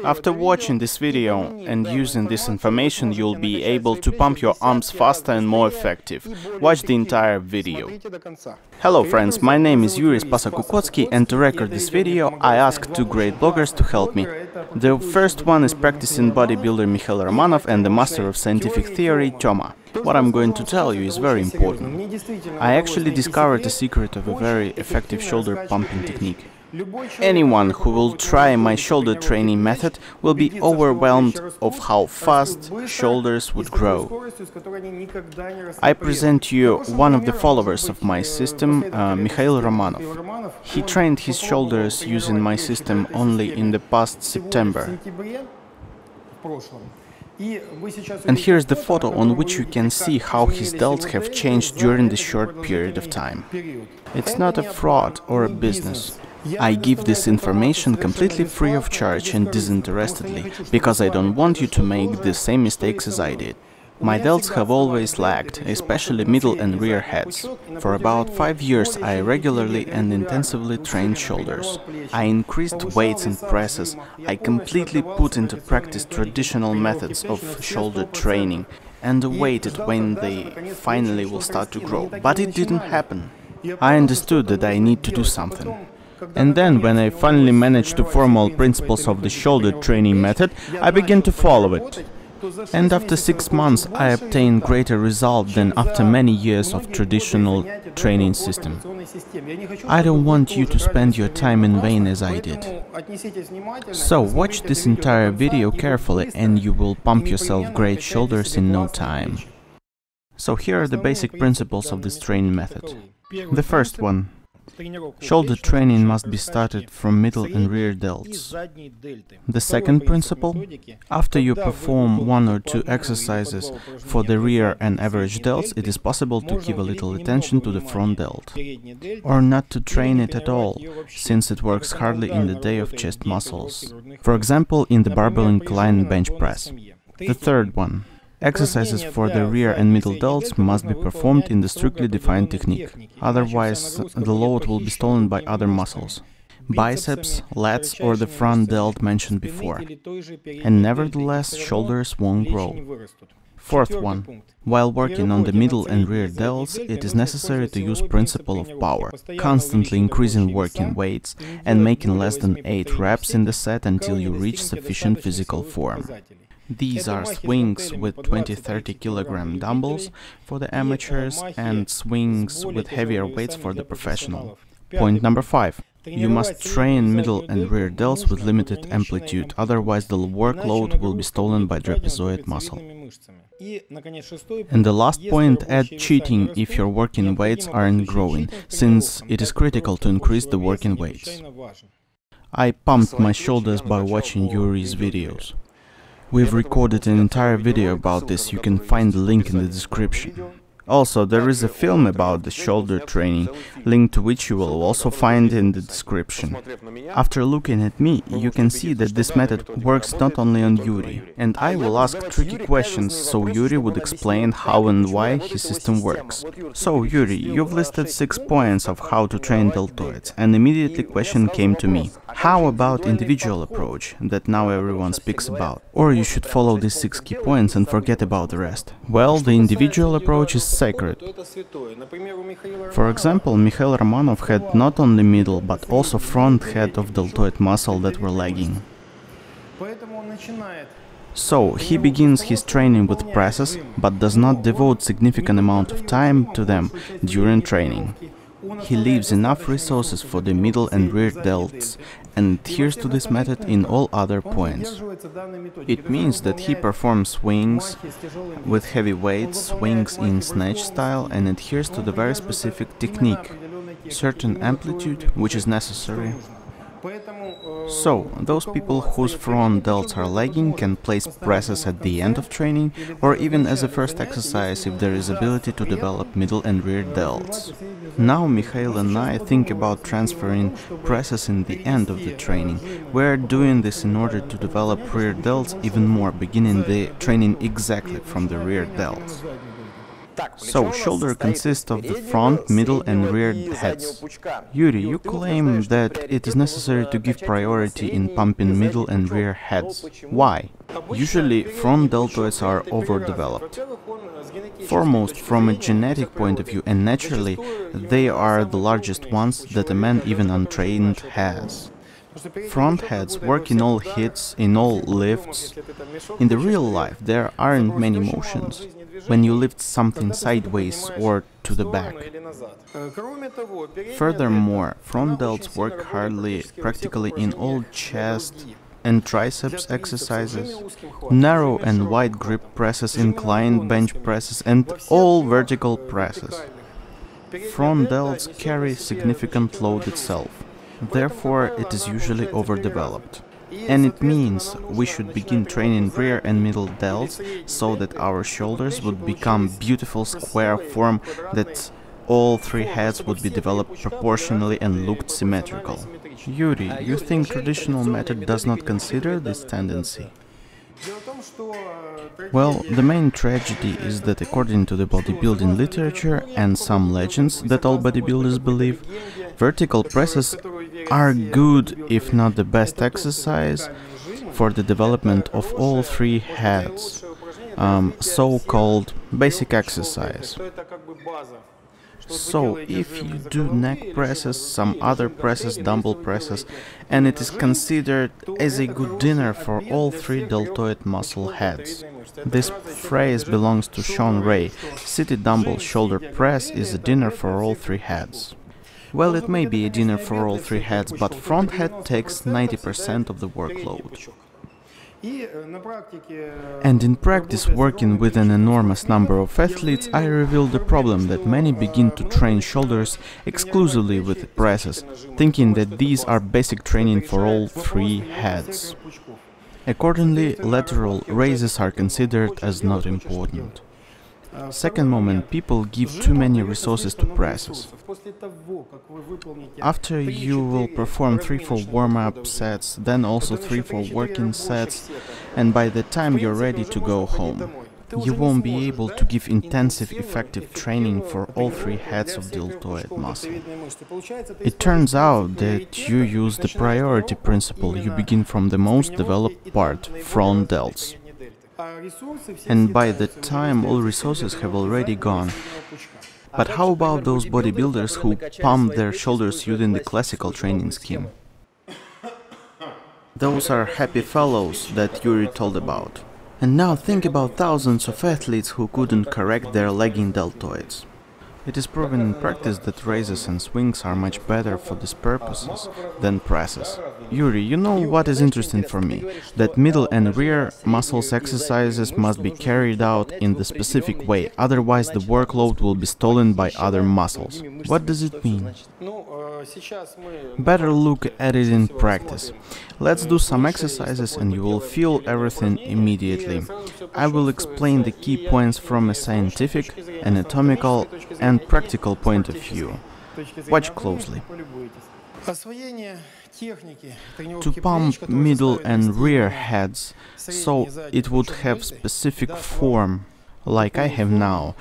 After watching this video and using this information, you'll be able to pump your arms faster and more effective. Watch the entire video. Hello friends, my name is Iuriy Spasokukotskiy, and to record this video I asked two great bloggers to help me. The first one is practicing bodybuilder Mikhail Romanov and the master of scientific theory Toma. What I'm going to tell you is very important. I actually discovered the secret of a very effective shoulder pumping technique. Anyone who will try my shoulder training method will be overwhelmed of how fast shoulders would grow. I present you one of the followers of my system, Mikhail Romanov. He trained his shoulders using my system only in the past September. And here's the photo on which you can see how his delts have changed during this short period of time. It's not a fraud or a business. I give this information completely free of charge and disinterestedly, because I don't want you to make the same mistakes as I did. My delts have always lagged, especially middle and rear heads. For about 5 years I regularly and intensively trained shoulders. I increased weights and presses. I completely put into practice traditional methods of shoulder training and waited when they finally will start to grow. But it didn't happen. I understood that I need to do something. And then, when I finally managed to form all principles of the shoulder training method, I began to follow it. And after 6 months, I obtained greater result than after many years of traditional training system. I don't want you to spend your time in vain as I did. So watch this entire video carefully and you will pump yourself great shoulders in no time. So here are the basic principles of this training method. The first one. Shoulder training must be started from middle and rear delts. The second principle, after you perform 1 or 2 exercises for the rear and average delts, it is possible to give a little attention to the front delt. Or not to train it at all, since it works hardly in the day of chest muscles. For example, in the barbell incline bench press. The third one. Exercises for the rear and middle delts must be performed in the strictly defined technique, otherwise the load will be stolen by other muscles, biceps, lats or the front delt mentioned before, and nevertheless shoulders won't grow. Fourth one. While working on the middle and rear delts, it is necessary to use principle of power, constantly increasing working weights and making less than 8 reps in the set until you reach sufficient physical form. These are swings with 20-30 kg dumbbells for the amateurs and swings with heavier weights for the professional. Point number 5. You must train middle and rear delts with limited amplitude, otherwise the workload will be stolen by trapezoid muscle. And the last point, add cheating if your working weights aren't growing, since it is critical to increase the working weights. I pumped my shoulders by watching Iuriy's videos. We've recorded an entire video about this, you can find the link in the description. Also, there is a film about the shoulder training, link to which you will also find in the description. After looking at me, you can see that this method works not only on Iuriy, and I will ask tricky questions, so Iuriy would explain how and why his system works. So Iuriy, you've listed 6 points of how to train deltoids, and immediately question came to me. How about individual approach, that now everyone speaks about? Or you should follow these 6 key points and forget about the rest? Well, the individual approach is sacred. For example, Mikhail Romanov had not only middle, but also front head of deltoid muscle that were lagging. So, he begins his training with presses, but does not devote significant amount of time to them during training. He leaves enough resources for the middle and rear delts and adheres to this method in all other points. It means that he performs swings with heavy weights, swings in snatch style, and adheres to the very specific technique, certain amplitude which is necessary. So, those people whose front delts are lagging can place presses at the end of training, or even as a first exercise if there is ability to develop middle and rear delts. Now Mikhail and I think about transferring presses in the end of the training. We're doing this in order to develop rear delts even more, beginning the training exactly from the rear delts. So, shoulder consists of the front, middle and rear heads. Yuri, you claim that it is necessary to give priority in pumping middle and rear heads. Why? Usually, front deltoids are overdeveloped. Foremost, from a genetic point of view and naturally, they are the largest ones that a man even untrained has. Front heads work in all hits, in all lifts. In the real life, there aren't many motions when you lift something sideways or to the back. Furthermore, front delts work hardly practically in all chest and triceps exercises, narrow and wide grip presses, inclined bench presses and all vertical presses. Front delts carry significant load itself. Therefore, it is usually overdeveloped. And it means we should begin training rear and middle delts so that our shoulders would become beautiful square form, that all three heads would be developed proportionally and looked symmetrical. Yuri, you think traditional method does not consider this tendency? Well, the main tragedy is that according to the bodybuilding literature and some legends that all bodybuilders believe, vertical presses are good, if not the best exercise for the development of all three heads, so-called basic exercise. So, if you do neck presses, some other presses, dumbbell presses, and it is considered as a good dinner for all three deltoid muscle heads. This phrase belongs to Sean Ray. Seated dumbbell shoulder press is a dinner for all three heads. Well, it may be a dinner for all three heads, but front head takes 90% of the workload. And in practice, working with an enormous number of athletes, I revealed the problem that many begin to train shoulders exclusively with presses, thinking that these are basic training for all three heads. Accordingly, lateral raises are considered as not important. Second moment, people give too many resources to presses. After you will perform 3-4 warm-up sets, then also 3-4 working sets, and by the time you're ready to go home, you won't be able to give intensive, effective training for all three heads of deltoid muscle. It turns out that you use the priority principle. You begin from the most developed part, front delts. And by the time all resources have already gone. But how about those bodybuilders who pump their shoulders using the classical training scheme? Those are happy fellows that Yuri told about. And now think about thousands of athletes who couldn't correct their lagging deltoids. It is proven in practice that raises and swings are much better for these purposes than presses. Yuri, you know what is interesting for me? That middle and rear muscles exercises must be carried out in the specific way, otherwise the workload will be stolen by other muscles. What does it mean? Better look at it in practice. Let's do some exercises and you will feel everything immediately. I will explain the key points from a scientific, anatomical and practical point of view. Watch closely. To pump middle and rear heads, so it would have specific form, like I have now,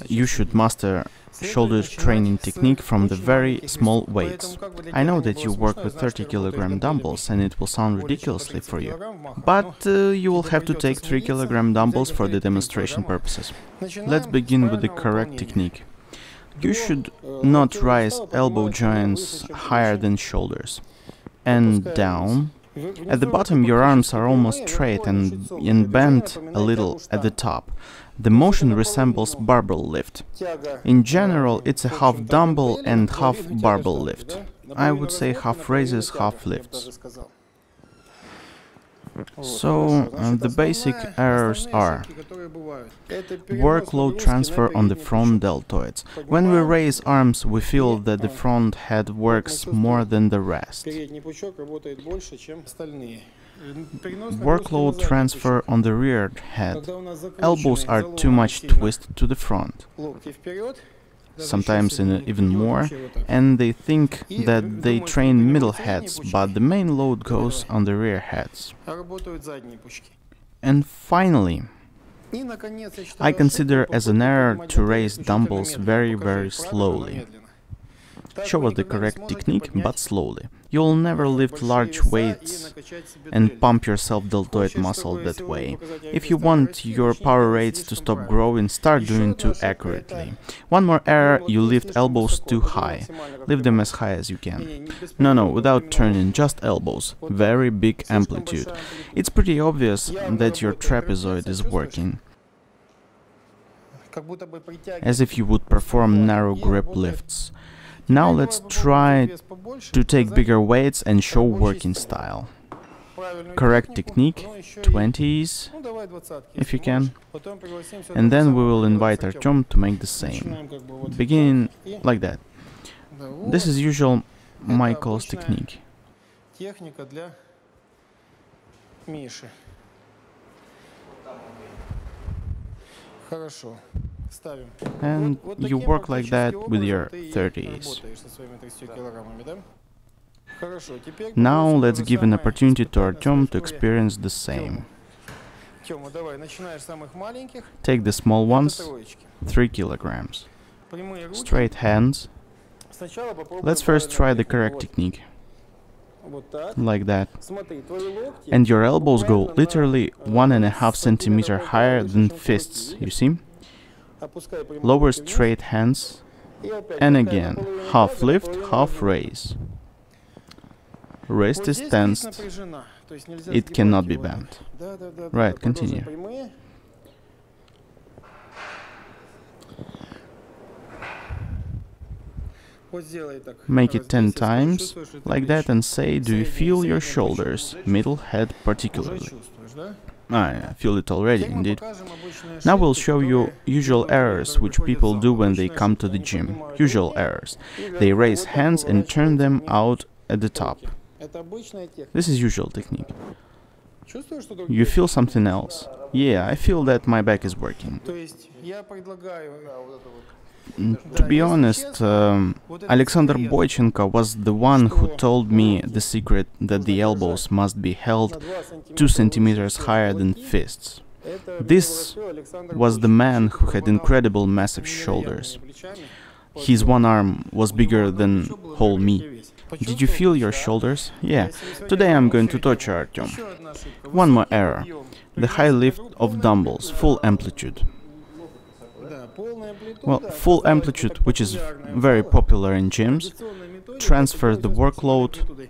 you should master shoulder training technique from the very small weights. I know that you work with 30 kg dumbbells and it will sound ridiculously for you, but you will have to take 3 kg dumbbells for the demonstration purposes. Let's begin with the correct technique. You should not rise elbow joints higher than shoulders. And down. At the bottom your arms are almost straight and bent a little at the top. The motion resembles barbell lift. In general, it's a half dumbbell and half barbell lift. I would say half raises, half lifts. So, the basic errors are workload transfer on the front deltoids. When we raise arms, we feel that the front head works more than the rest. Workload transfer on the rear head. Elbows are too much twisted to the front, sometimes even more, and they think that they train middle heads, but the main load goes on the rear heads. And finally, I consider as an error to raise dumbbells very slowly. Show us the correct technique, but slowly. You'll never lift large weights and pump yourself deltoid muscle that way. If you want your power rates to stop growing, start doing too accurately. One more error, you lift elbows too high. Lift them as high as you can. No, without turning, just elbows. Very big amplitude. It's pretty obvious that your trapezoid is working, as if you would perform narrow grip lifts. Now let's try to take bigger weights and show working style. Correct technique, 20s, if you can. And then we will invite Artyom to make the same. Begin like that. This is usual Michael's technique. And you work like that with your 30s. Now let's give an opportunity to Artyom to experience the same. Take the small ones, 3 kilograms. Straight hands. Let's first try the correct technique. Like that. And your elbows go literally 1.5 centimeters higher than fists, you see? Lower straight hands, and again, half lift, half raise. Wrist is tensed, it cannot be bent. Right, continue. Make it 10 times, like that, and say, do you feel your shoulders, middle, head particularly? I feel it already, indeed. Now we'll show you usual errors which people do when they come to the gym. Usual errors. They raise hands and turn them out at the top. This is usual technique. You feel something else? Yeah, I feel that my back is working. To be honest, Alexander Boychenko was the one who told me the secret that the elbows must be held 2 centimeters higher than fists. This was the man who had incredible massive shoulders. His one arm was bigger than whole me. Did you feel your shoulders? Yeah. Today I'm going to torture Artyom. One more error. The high lift of dumbbells, full amplitude. Well, full amplitude, which is very popular in gyms, transfers the workload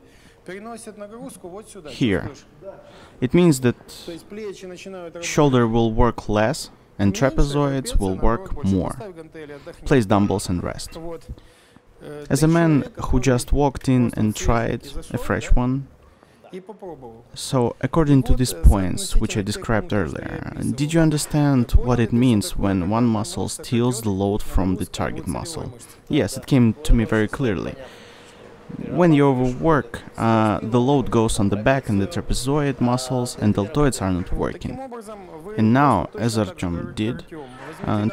here. It means that shoulder will work less and trapezoids will work more. Place dumbbells and rest. As a man who just walked in and tried a fresh one, so according to these points which I described earlier, did you understand what it means when one muscle steals the load from the target muscle? Yes, it came to me very clearly. When you overwork, the load goes on the back and the trapezoid muscles, and deltoids are not working. And now, as Artyom did,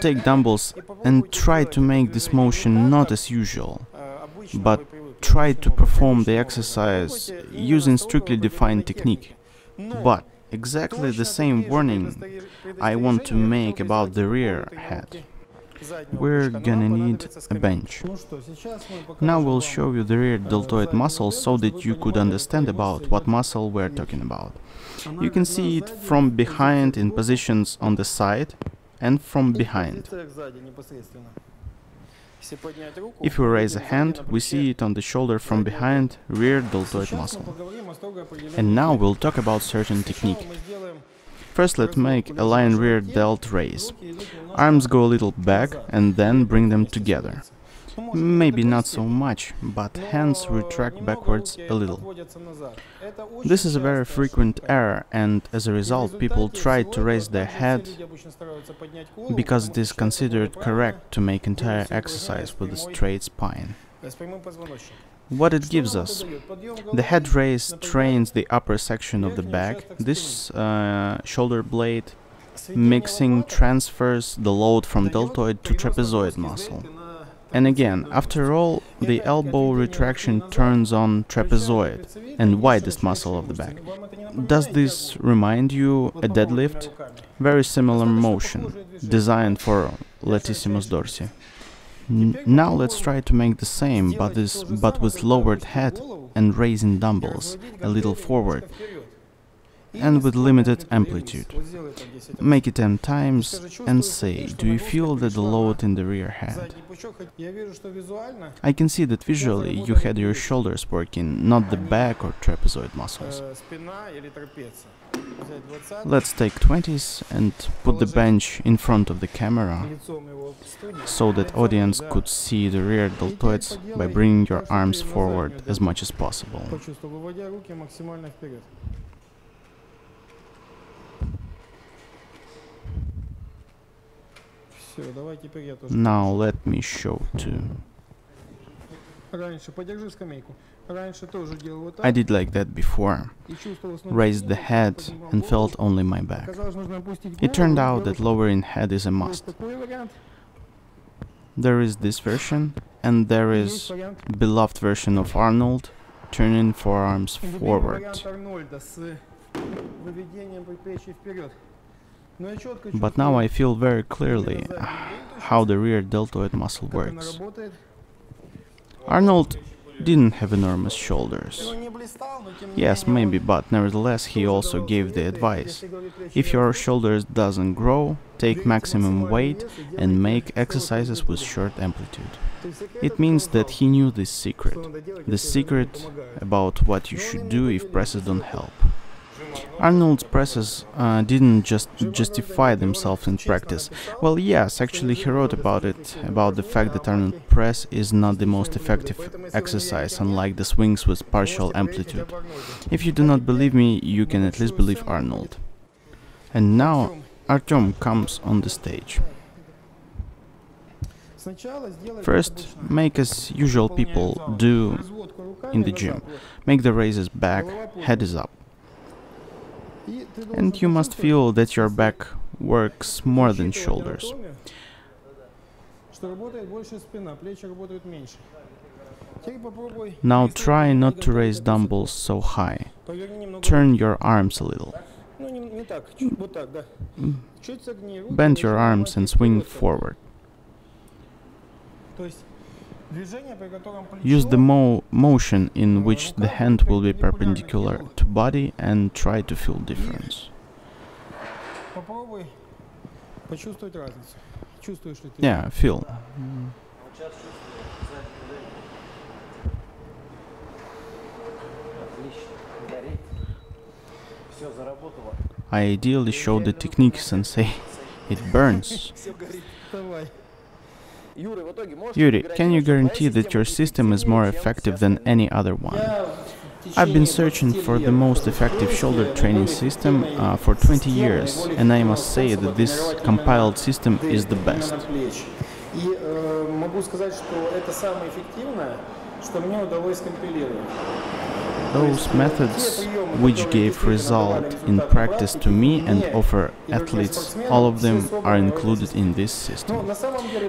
take dumbbells and try to make this motion not as usual, but try to perform the exercise using strictly defined technique. But exactly the same warning I want to make about the rear head. We're gonna need a bench. Now we'll show you the rear deltoid muscle so that you could understand about what muscle we're talking about. You can see it from behind in positions on the side and from behind. If we raise a hand, we see it on the shoulder from behind, rear deltoid muscle. And now we'll talk about certain technique. First, let's make a line rear delt raise. Arms go a little back and then bring them together. Maybe not so much, but hands retract backwards a little. This is a very frequent error, and as a result people try to raise their head because it is considered correct to make entire exercise with a straight spine. What it gives us? The head raise trains the upper section of the back. This shoulder blade mixing transfers the load from deltoid to trapezoid muscle. And again, after all, the elbow retraction turns on trapezoid and widest muscle of the back. Does this remind you a deadlift? Very similar motion, designed for latissimus dorsi. Now let's try to make the same, but with lowered head and raising dumbbells a little forward and with limited amplitude. Make it 10 times and say, do you feel the load in the rear head? I can see that visually you had your shoulders working, not the back or trapezoid muscles. Let's take 20s and put the bench in front of the camera so that audience could see the rear deltoids by bringing your arms forward as much as possible. Now let me show too. I did like that before, raised the head and felt only my back. It turned out that lowering head is a must. There is this version, and there is beloved version of Arnold, turning forearms forward. But now I feel very clearly how the rear deltoid muscle works. Arnold didn't have enormous shoulders. Yes, maybe, but nevertheless he also gave the advice. If your shoulders doesn't grow, take maximum weight and make exercises with short amplitude. It means that he knew this secret. The secret about what you should do if presses don't help. Arnold's presses didn't just justify themselves in practice. Well, yes, actually he wrote about it, about the fact that Arnold press is not the most effective exercise, unlike the swings with partial amplitude. If you do not believe me, you can at least believe Arnold. And now Artyom comes on the stage. First, make as usual people do in the gym. Make the raises back, head is up. And you must feel that your back works more than shoulders. Now try not to raise dumbbells so high. Turn your arms a little. Bend your arms and swing forward. Use the motion in which the hand will be perpendicular to body and try to feel difference. Yeah, feel. I ideally show the techniques and say, it burns. Yuri, can you guarantee that your system is more effective than any other one? I've been searching for the most effective shoulder training system for 20 years, and I must say that this compiled system is the best. Those methods which gave result in practice to me and offer athletes, all of them are included in this system.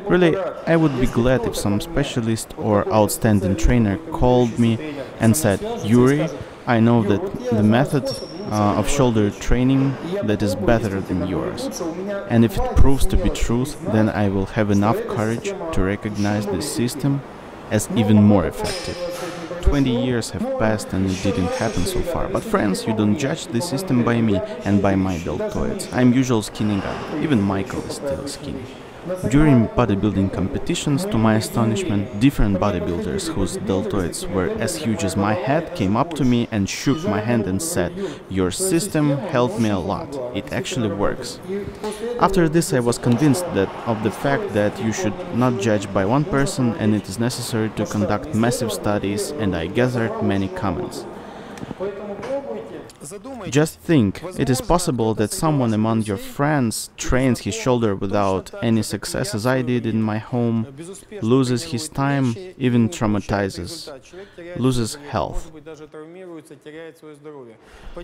Really, I would be glad if some specialist or outstanding trainer called me and said, Yuri, I know that the method of shoulder training that is better than yours. And if it proves to be truth, then I will have enough courage to recognize this system as even more effective. 20 years have passed and it didn't happen so far. But friends, you don't judge the system by me and by my deltoids. I'm usual skinny guy. Even Michael is still skinny. During bodybuilding competitions, to my astonishment, different bodybuilders whose deltoids were as huge as my head came up to me and shook my hand and said, "Your system helped me a lot. It actually works." After this, I was convinced of the fact that you should not judge by one person and it is necessary to conduct massive studies, and I gathered many comments. Just think, it is possible that someone among your friends trains his shoulder without any success as I did in my home, loses his time, even traumatizes, loses health.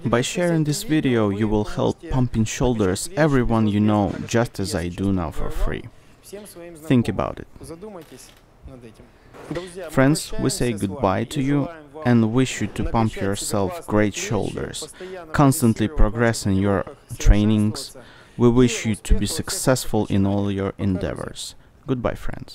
By sharing this video, you will help pumping shoulders everyone you know, just as I do now for free. Think about it. Friends, we say goodbye to you and wish you to pump yourself great shoulders, constantly progress in your trainings. We wish you to be successful in all your endeavors. Goodbye, friends.